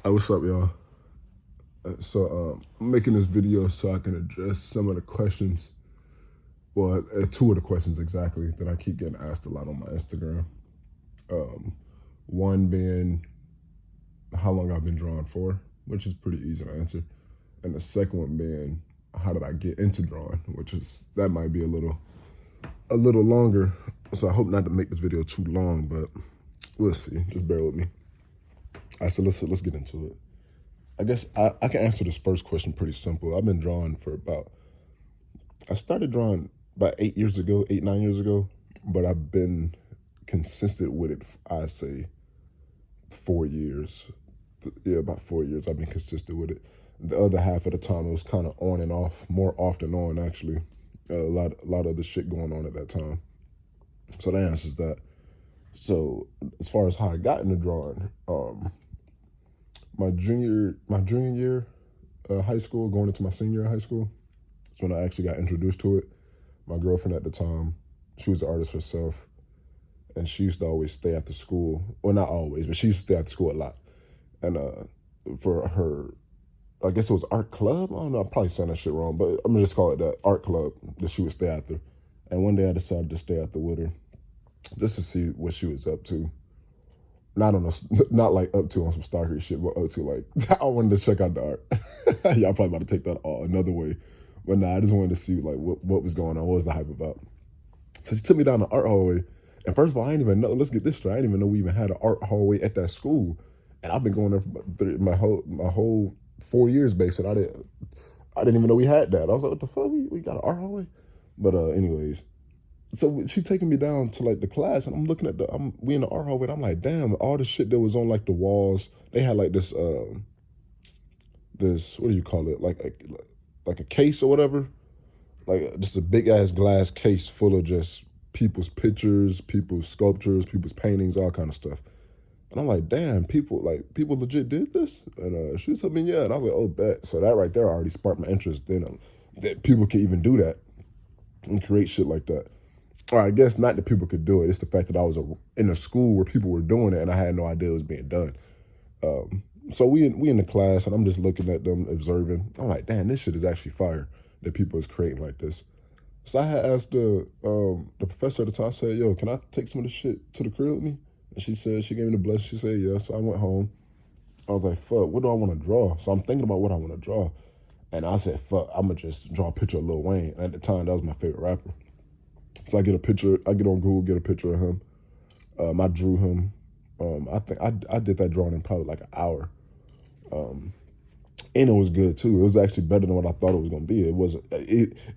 Hey, what's up, y'all? I'm making this video so I can address some of the questions, well, two of the questions exactly that I keep getting asked a lot on my Instagram. Um, One being how long I've been drawing for, which is pretty easy to answer, and the second one being how did I get into drawing, which is that might be a little longer. So I hope not to make this video too long, but we'll see. Just bear with me. All right, so let's get into it. I guess I can answer this first question pretty simple. I've been drawing for I started drawing about 8 years ago, 8, 9 years ago, but I've been consistent with it, I say 4 years. Yeah, about 4 years I've been consistent with it. The other half of the time it was kind of on and off, more off than on actually. A lot of other shit going on at that time. So that answers that. So as far as how I got into drawing, my junior year high school, going into my senior year of high school, that's when I actually got introduced to it. My girlfriend at the time, she was an artist herself, and she used to always stay after school. Well, not always, but she used to stay after school a lot. And for her, I guess it was art club. I don't know. I'm probably saying that shit wrong, but I'm gonna just call it that art club that she would stay after. And one day I decided to stay after with her just to see what she was up to. Not on a, not like up to on some stalkery shit, but up to like I wanted to check out the art. Y'all probably about to take that all another way, but nah, I just wanted to see like what was going on, what was the hype about. So she took me down the art hallway, and first of all, I didn't even know. Let's get this straight. I didn't even know we even had an art hallway at that school, and I've been going there for my whole 4 years, basically. I didn't even know we had that. I was like, what the fuck? We got an art hallway? But anyways, so she taking me down to like the class, and I'm looking at we in the art hallway, and I'm like, damn, all the shit that was on like the walls. They had like this what do you call it? Like a case or whatever, like just a big ass glass case full of just people's pictures, people's sculptures, people's paintings, all kind of stuff. And I'm like, damn, people legit did this? And she was telling me, yeah. And I was like, oh, bet. So that right there already sparked my interest then, that people can even do that and create shit like that. Or I guess not that people could do it. It's the fact that I was in a school where people were doing it and I had no idea it was being done. Um, so we in the class and I'm just looking at them, observing. I'm like, damn, this shit is actually fire that people is creating like this. So I had asked the professor at the time. I said, yo, can I take some of this shit to the crib with me? And she gave me the blessing. She said, yeah. So I went home. I was like, fuck, what do I want to draw? So I'm thinking about what I want to draw. And I said, fuck, I'm going to just draw a picture of Lil Wayne. And at the time, that was my favorite rapper. So I get on Google, get a picture of him. I drew him. I think I did that drawing in probably like an hour. And it was good too. It was actually better than what I thought it was going to be. It wasn't,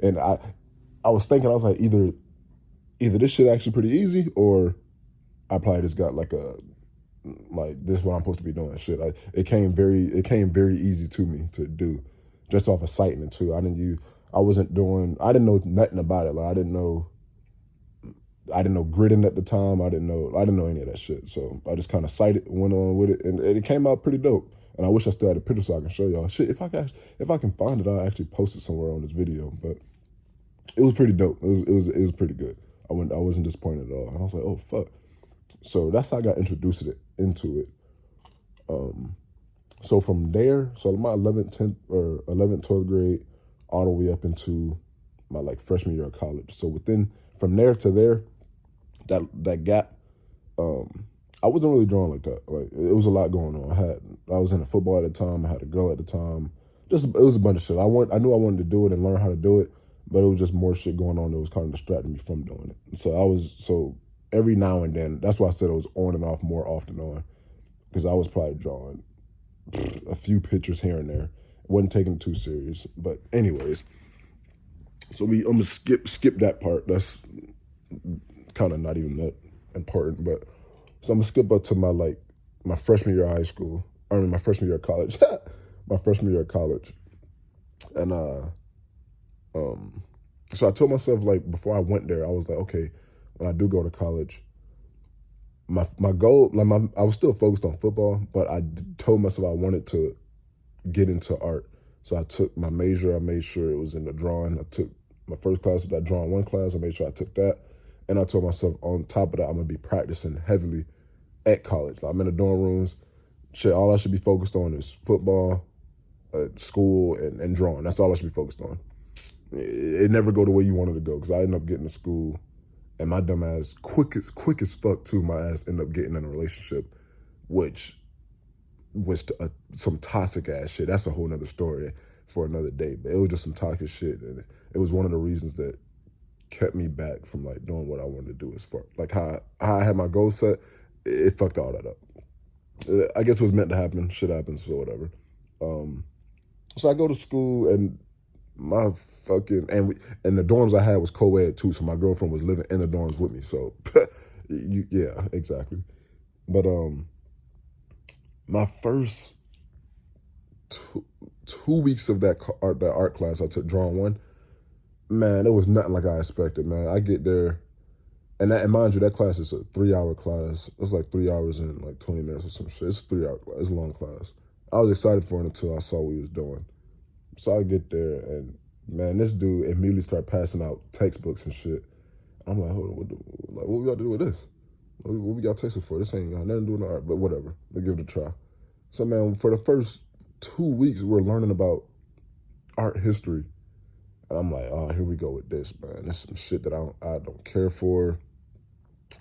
and I was thinking, I was like, either this shit actually pretty easy, or I probably just got like this is what I'm supposed to be doing. Shit, it came very easy to me to do, just off of sighting it too. I didn't know nothing about it. Like I didn't know gridding at the time. I didn't know any of that shit. So I just kind of sighted, went on with it, and it came out pretty dope. And I wish I still had a picture so I can show y'all. Shit, if I can find it, I'll actually post it somewhere on this video. But it was pretty dope. It was pretty good. I wasn't disappointed at all. And I was like, oh fuck. So that's how I got introduced into it. So from there, so my 11th, 10th, or 11th, 12th grade, all the way up into my like freshman year of college. So from there to there, that gap, I wasn't really drawing like that. Like it was a lot going on. I was in football at the time. I had a girl at the time. It was a bunch of shit. I knew I wanted to do it and learn how to do it, but it was just more shit going on that was kind of distracting me from doing it. So every now and then, that's why I said it was on and off more off than on, because I was probably drawing a few pictures here and there. It wasn't taking it too serious. But anyways, so I'm gonna skip that part. That's kind of not even that important. But so I'm gonna skip up to my freshman year of high school. My freshman year of college. My freshman year of college. And so I told myself, like, before I went there, I was like, okay, when I do go to college, my goal, I was still focused on football, but I told myself I wanted to get into art. So I took my major. I made sure it was in the drawing. I took my first class with that drawing one class. I made sure I took that, and I told myself on top of that, I'm gonna be practicing heavily at college. Like, I'm in the dorm rooms, Shit, all I should be focused on is football, school, and drawing. That's all I should be focused on. It never go the way you wanted to go because I ended up getting to school and my dumb ass, quick as fuck too, my ass ended up getting in a relationship, which was some toxic ass shit. That's a whole nother story for another day. But it was just some toxic shit, and it was one of the reasons that kept me back from like doing what I wanted to do as far like how I had my goal set. It fucked all that up. I guess it was meant to happen. Shit happens, so whatever. Um, so I go to school and my fucking and the dorms I had was co-ed too, so my girlfriend was living in the dorms with me. So yeah, exactly. But my first two, 2 weeks of that art class I took drawing one, man, it was nothing like I expected, man. I get there and mind you, that class is a 3 hour class. It's like 3 hours and like 20 minutes or some shit. It's a 3 hour class. It's a long class. I was excited for it until I saw what he was doing. So I get there and man, this dude immediately started passing out textbooks and shit. I'm like, hold on, what we got to do with this? What we got textbooks for? This ain't got nothing to do with art, but whatever. We'll give it a try. So man, for the first 2 weeks, we're learning about art history. And I'm like, oh, here we go with this, man. This is some shit that I don't care for.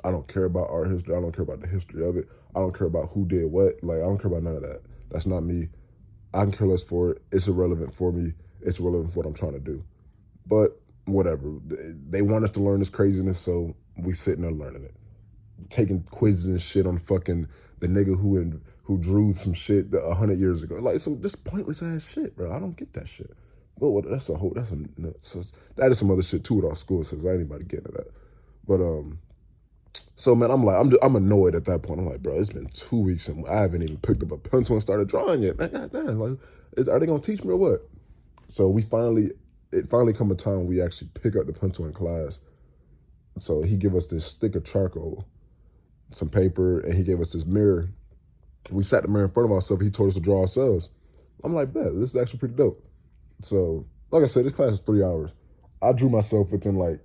I don't care about art history. I don't care about the history of it. I don't care about who did what. Like, I don't care about none of that. That's not me. I can care less for it. It's irrelevant for me. It's irrelevant for what I'm trying to do. But whatever. They want us to learn this craziness, so we sitting there learning it. Taking quizzes and shit on fucking the nigga who drew some shit 100 years ago. Like some this pointless ass shit, bro. I don't get that shit. Well, that is some other shit too with our school systems. I ain't anybody getting to that. But so man, I'm annoyed at that point. I'm like, bro, it's been 2 weeks and I haven't even picked up a pencil and started drawing yet. Man, goddamn, like, are they gonna teach me or what? So it finally come a time we actually pick up the pencil in class. So he give us this stick of charcoal, some paper, and he gave us this mirror. We sat the mirror in front of ourselves. He told us to draw ourselves. I'm like, bet, this is actually pretty dope. So, like I said, this class is 3 hours. I drew myself within like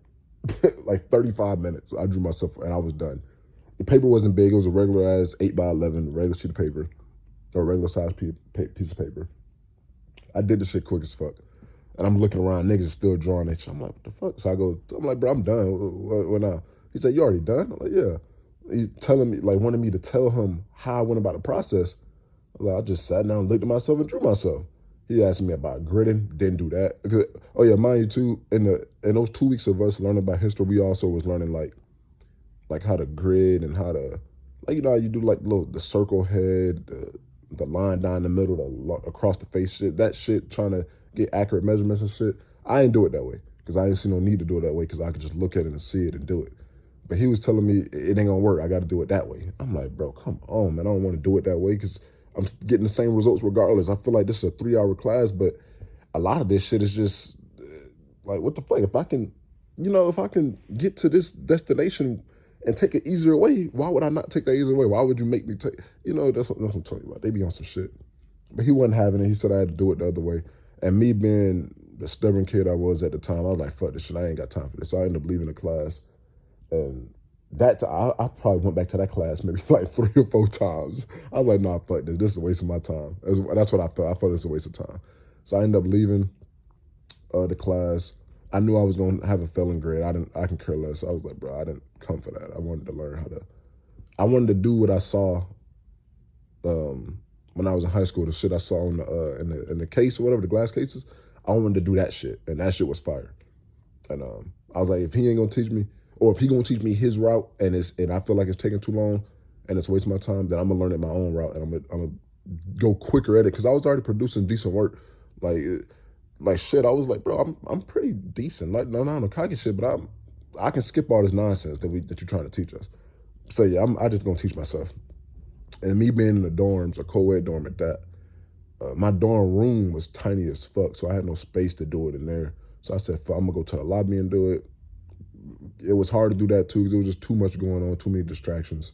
35 minutes. I drew myself and I was done. The paper wasn't big. It was a regular ass 8x11, regular sheet of paper, or regular size piece of paper. I did the shit quick as fuck. And I'm looking around, niggas is still drawing that shit. I'm like, what the fuck? So I'm like, bro, I'm done. What now? He said, you already done? I'm like, yeah. He's telling me, like, wanted me to tell him how I went about the process. Like, I just sat down, looked at myself, and drew myself. He asked me about gridding, didn't do that. Because, oh yeah, mind you too, in those 2 weeks of us learning about history, we also was learning like how to grid and how to, like, you know how you do like the circle head, the line down the middle, across the face shit, that shit, trying to get accurate measurements and shit. I didn't do it that way because I didn't see no need to do it that way because I could just look at it and see it and do it. But he was telling me it ain't gonna work. I got to do it that way. I'm like, bro, come on, man. I don't want to do it that way because I'm getting the same results regardless. I feel like this is a 3 hour class, but a lot of this shit is just like, what the fuck? If I can get to this destination and take an easier way, why would I not take that easier way? Why would you make me take, that's what I'm talking about. They be on some shit. But he wasn't having it. He said I had to do it the other way. And me being the stubborn kid I was at the time, I was like, fuck this shit. I ain't got time for this. So I ended up leaving the class. And I probably went back to that class maybe like 3 or 4 times. I was like, nah, fuck this. This is a waste of my time. That's what I felt. I felt it was a waste of time. So I ended up leaving the class. I knew I was going to have a failing grade. I can care less. I was like, bro, I didn't come for that. I wanted to learn I wanted to do what I saw when I was in high school, the shit I saw in the case or whatever, the glass cases. I wanted to do that shit, and that shit was fire. And I was like, if he ain't gonna teach me, or if he gonna teach me his route, and I feel like it's taking too long, and it's wasting my time, then I'm gonna learn it my own route, and I'm gonna go quicker at it because I was already producing decent work, like shit. I was like, bro, I'm pretty decent. Like, no, no cocky shit, but I can skip all this nonsense that you're trying to teach us. So yeah, I just gonna teach myself. And me being in the dorms, a co-ed dorm at that, my dorm room was tiny as fuck, so I had no space to do it in there. So I said, fuck, I'm gonna go to the lobby and do it. It was hard to do that too because there was just too much going on, too many distractions,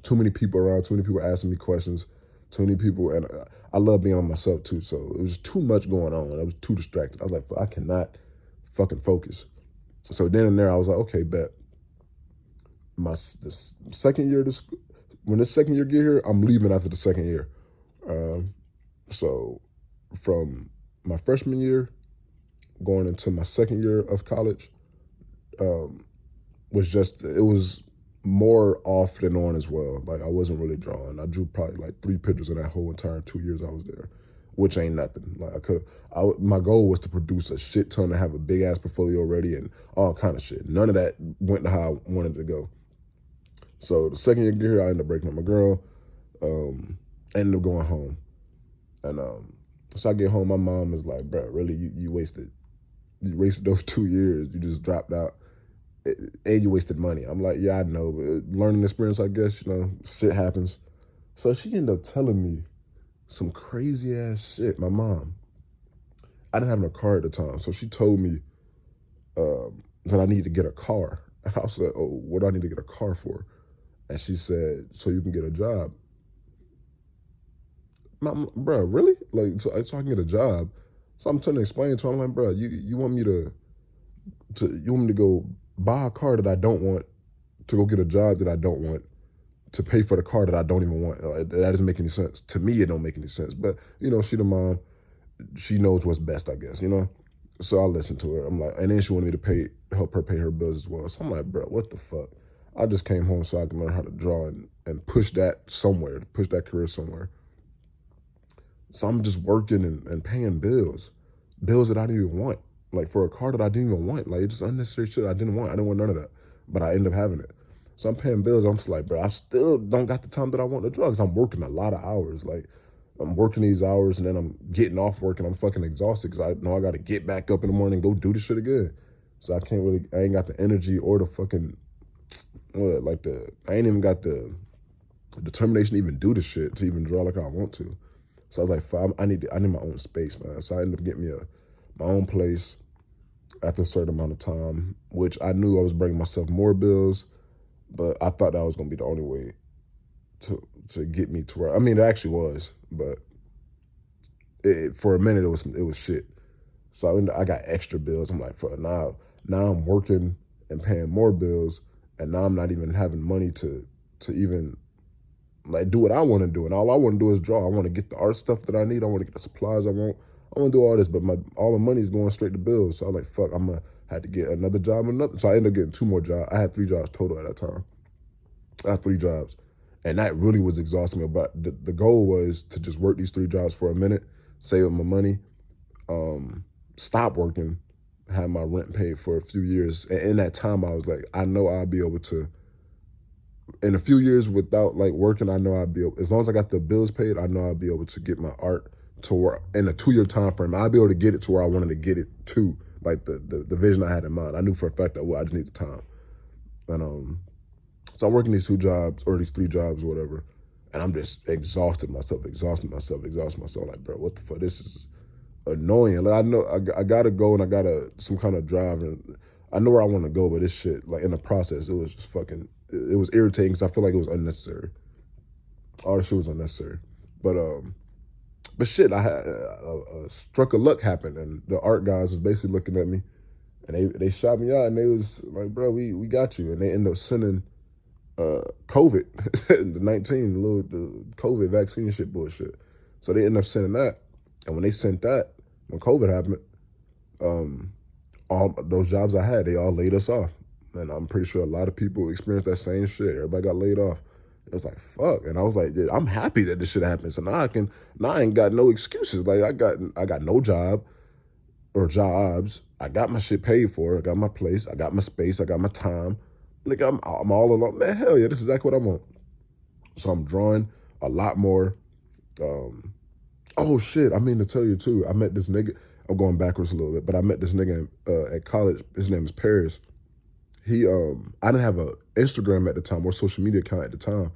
too many people around, too many people asking me questions, too many people, and I love being on myself too. So it was too much going on. I was too distracted. I was like, I cannot fucking focus. So then and there, I was like, okay, bet. The second year, when this second year get here, I'm leaving after the second year. Um, so from my freshman year going into my second year of college, um, it was more off than on as well. Like I wasn't really drawing. I drew probably like 3 pictures in that whole entire 2 years I was there, which ain't nothing. Like my goal was to produce a shit ton and have a big ass portfolio ready and all kind of shit. None of that went to how I wanted it to go. So the second year here, I ended up breaking up my girl. Um, ended up going home, and so I get home. My mom is like, "Bro, really, you wasted those 2 years. You just dropped out." And you wasted money. I'm like, yeah, I know, but learning experience, I guess, shit happens. So she ended up telling me some crazy ass shit. My mom, I didn't have no car at the time, so she told me that I need to get a car. And I was like, oh, what do I need to get a car for? And she said, so you can get a job. Bro, really? Like, so I can get a job. So I'm trying to explain to her, I'm like, bro, you want me you want me to go buy a car that I don't want, to go get a job that I don't want, to pay for the car that I don't even want. That doesn't make any sense. To me, it don't make any sense. But, she the mom. She knows what's best, I guess. So I listened to her. I'm like, and then she wanted me to help her pay her bills as well. So I'm like, bro, what the fuck? I just came home so I can learn how to draw and push push that career somewhere. So I'm just working and paying bills that I didn't even want. Like for a car that I didn't even want. Like it's just unnecessary shit I didn't want. I didn't want none of that. But I ended up having it. So I'm paying bills. I'm just like, bro, I still don't got the time that I want to drugs. I'm working a lot of hours. Like I'm working these hours and then I'm getting off work and I'm fucking exhausted because I know I got to get back up in the morning and go do the shit again. So I ain't got the energy or the fucking, I ain't even got the determination to even do the shit, to even draw like I want to. So I was like, I need my own space, man. So I ended up getting me my own place after a certain amount of time, which I knew I was bringing myself more bills, but I thought that was gonna be the only way to get me to where, I mean, it actually was, but for a minute it was shit. So I got extra bills. I'm like, for now I'm working and paying more bills, and now I'm not even having money to even like do what I want to do, and all I want to do is draw. I want to get the art stuff that I need. I want to get the supplies I want. I want to do all this, but all the money is going straight to bills. So I'm like, fuck, I'm gonna have to get another job, So I ended up getting 2 more jobs. I had 3 jobs total at that time. I had 3 jobs, and that really was exhausting me. But the goal was to just work these 3 jobs for a minute, save up my money, stop working, have my rent paid for a few years. And in that time, I was like, I know I'll be able to. In a few years without like working, I know I'll be able, as long as I got the bills paid, I know I'll be able to get my art to where in a 2 year time frame, I'll be able to get it to where I wanted to get it to, like the vision I had in mind. I knew for a fact that I just need the time. And so I'm working these 2 jobs or these 3 jobs or whatever, and I'm just exhausting myself. Like, bro, what the fuck? This is annoying. Like I know I gotta go and I gotta some kind of drive and I know where I want to go, but this shit, like in the process, it was just fucking. It was irritating because I feel like it was unnecessary. All the shit was unnecessary. But shit, I had a struck of luck happened, and the art guys was basically looking at me, and they shot me out, and they was like, bro, we got you, and they ended up sending COVID, the 19, the COVID vaccine shit bullshit. So they ended up sending that, and when they sent that, when COVID happened, um, all those jobs I had, they all laid us off. And I'm pretty sure a lot of people experienced that same shit. Everybody got laid off. It was like, fuck. And I was like, yeah, I'm happy that this shit happened. So now I ain't got no excuses. Like I got no job or jobs. I got my shit paid for. I got my place. I got my space. I got my time. Like I'm all alone. Man, hell yeah, this is exactly what I want. So I'm drawing a lot more. Oh shit, I mean to tell you too, I met this nigga. I'm going backwards a little bit, but I met this nigga at college. His name is Paris. I didn't have a Instagram at the time or social media account at the time.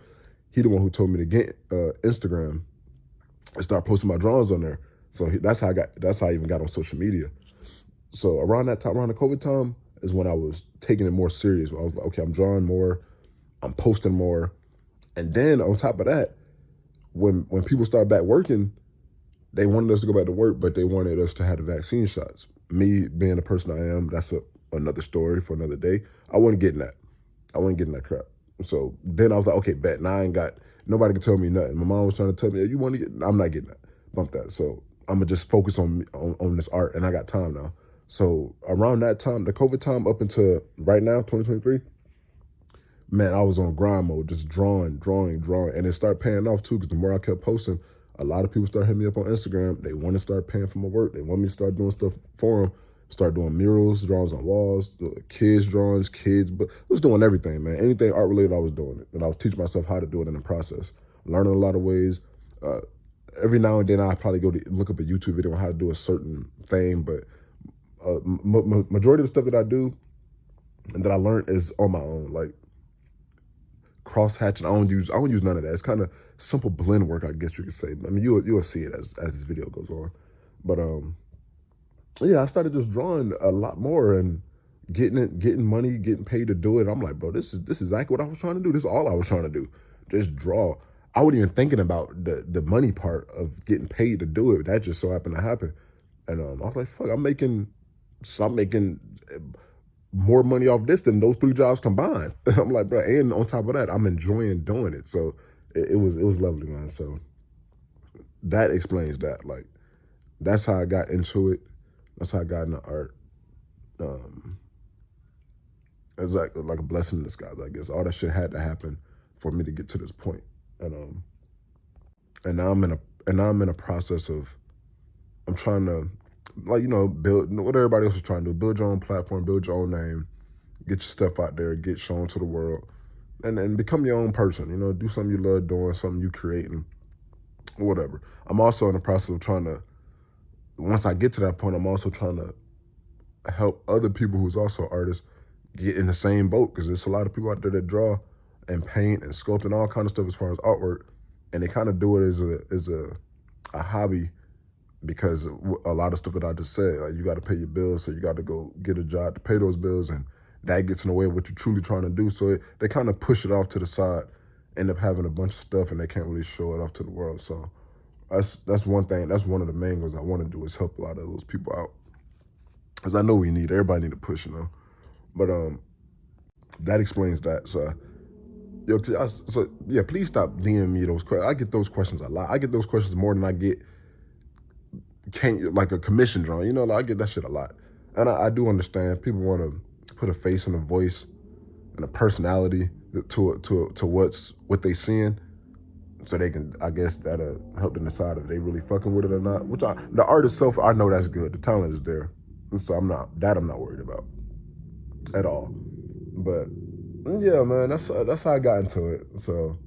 He the one who told me to get Instagram and start posting my drawings on there. So that's how I even got on social media. So around that time, around the COVID time, is when I was taking it more serious. I was like, okay, I'm drawing more, I'm posting more, and then on top of that, when people started back working, they wanted us to go back to work, but they wanted us to have the vaccine shots. Me being the person I am, that's another story for another day. I wasn't getting that. I wasn't getting that crap. So then I was like, okay, bet. Now I ain't got nobody can tell me nothing. My mom was trying to tell me, you want to get, I'm not getting that, bump that. So I'm gonna just focus on this art, and I got time now. So around that time, the COVID time up until right now, 2023, man, I was on grind mode, just drawing, and it started paying off too. Because the more I kept posting, a lot of people started hitting me up on Instagram. They want to start paying for my work. They want me to start doing stuff for them. Start doing murals, drawings on walls, kids drawings, but I was doing everything, man. Anything art related, I was doing it, and I was teaching myself how to do it in the process. Learning a lot of ways. Every now and then, I probably go to look up a YouTube video on how to do a certain thing, but majority of the stuff that I do and that I learned is on my own. Like cross hatching, I don't use none of that. It's kind of simple blend work, I guess you could say. I mean, you'll see it as this video goes on, but yeah, I started just drawing a lot more and getting money, getting paid to do it. I'm like, bro, this is exactly what I was trying to do. This is all I was trying to do, just draw. I wasn't even thinking about the money part of getting paid to do it. That just so happened to happen, and I was like, fuck, I'm making more money off this than those 3 jobs combined. I'm like, bro, and on top of that, I'm enjoying doing it. So it was lovely, man. So that explains that. Like, that's how I got into it. That's how I got into art. It was like a blessing in disguise, I guess. All that shit had to happen for me to get to this point. And now I'm in a process of, I'm trying to, like, build what everybody else is trying to do. Build your own platform, build your own name, get your stuff out there, get shown to the world, and become your own person. Do something you love doing, something you creating, whatever. I'm also in the process of trying to, once I get to that point, I'm also trying to help other people who's also artists get in the same boat, because there's a lot of people out there that draw and paint and sculpt and all kind of stuff as far as artwork, and they kind of do it as a hobby, because a lot of stuff that I just said, like, you got to pay your bills, so you got to go get a job to pay those bills, and that gets in the way of what you're truly trying to do. So they kind of push it off to the side, end up having a bunch of stuff, and they can't really show it off to the world. So that's one thing. That's one of the main goals I want to do, is help a lot of those people out, because I know everybody need a push, But that explains that. So yeah, please stop DMing me those questions. I get those questions a lot. I get those questions more than I get like a commission drawing. Like, I get that shit a lot, and I do understand people want to put a face and a voice and a personality to what they seeing, so they can, I guess, that'll help them decide if they really fucking with it or not. The art itself, I know that's good. The talent is there, and so I'm not worried about at all. But yeah, man, that's how I got into it. So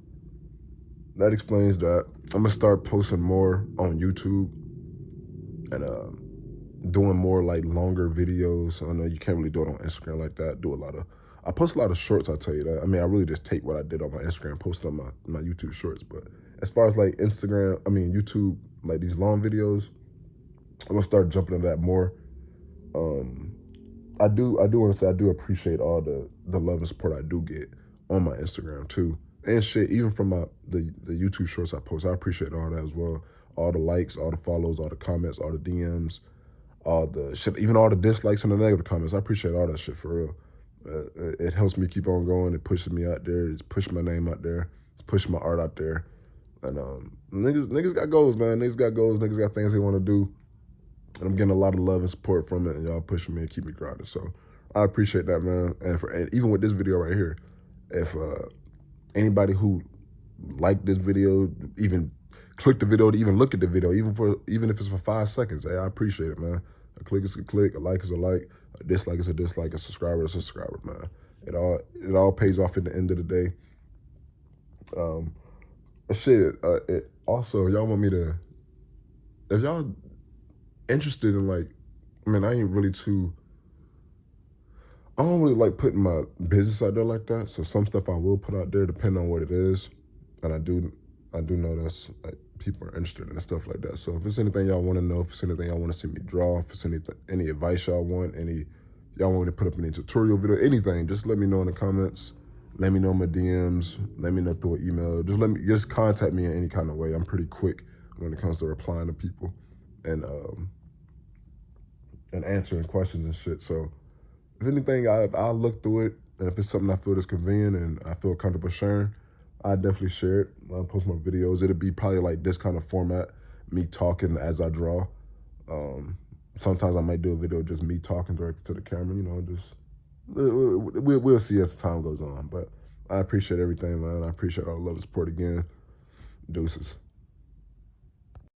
that explains that. I'm gonna start posting more on YouTube and doing more like longer videos. I know you can't really do it on Instagram like that. I post a lot of shorts, I'll tell you that. I mean, I really just take what I did on my Instagram, post it on my YouTube shorts. But as far as like YouTube, like these long videos, I'm gonna start jumping into that more. I do want to say I do appreciate all the love and support I do get on my Instagram too, and shit, even from the YouTube shorts I post. I appreciate all that as well. All the likes, all the follows, all the comments, all the DMs, all the shit, even all the dislikes and the negative comments. I appreciate all that shit for real. It helps me keep on going. It pushes me out there. It's pushing my name out there. It's pushing my art out there. And niggas got goals, man. Niggas got goals. Niggas got things they want to do. And I'm getting a lot of love and support from it, and y'all pushing me and keep me grounded. So I appreciate that, man. And even with this video right here, if anybody who liked this video, even click the video to even look at the video, even if it's for 5 seconds, hey, I appreciate it, man. A click is a click, a like is a like, a dislike is a dislike, a subscriber is a subscriber, man. It all pays off at the end of the day. It also, y'all want me to, if y'all interested in, like, I mean, I don't really like putting my business out there like that. So some stuff I will put out there depending on what it is. And I do know that's, like, people are interested in stuff like that. So if it's anything y'all want to know, if it's anything y'all want to see me draw, if it's any advice y'all want, y'all want me to put up any tutorial video, anything, just let me know in the comments. Let me know in my DMs. Let me know through an email. Just contact me in any kind of way. I'm pretty quick when it comes to replying to people and answering questions and shit. So if anything, I'll look through it, and if it's something I feel is convenient and I feel comfortable sharing, I definitely share it. I'll post my videos. It'll be probably like this kind of format, me talking as I draw. Um, Sometimes I might do a video just me talking directly to the camera. Just we'll see as time goes on. But I appreciate everything, man. I appreciate all the love and support again. Deuces.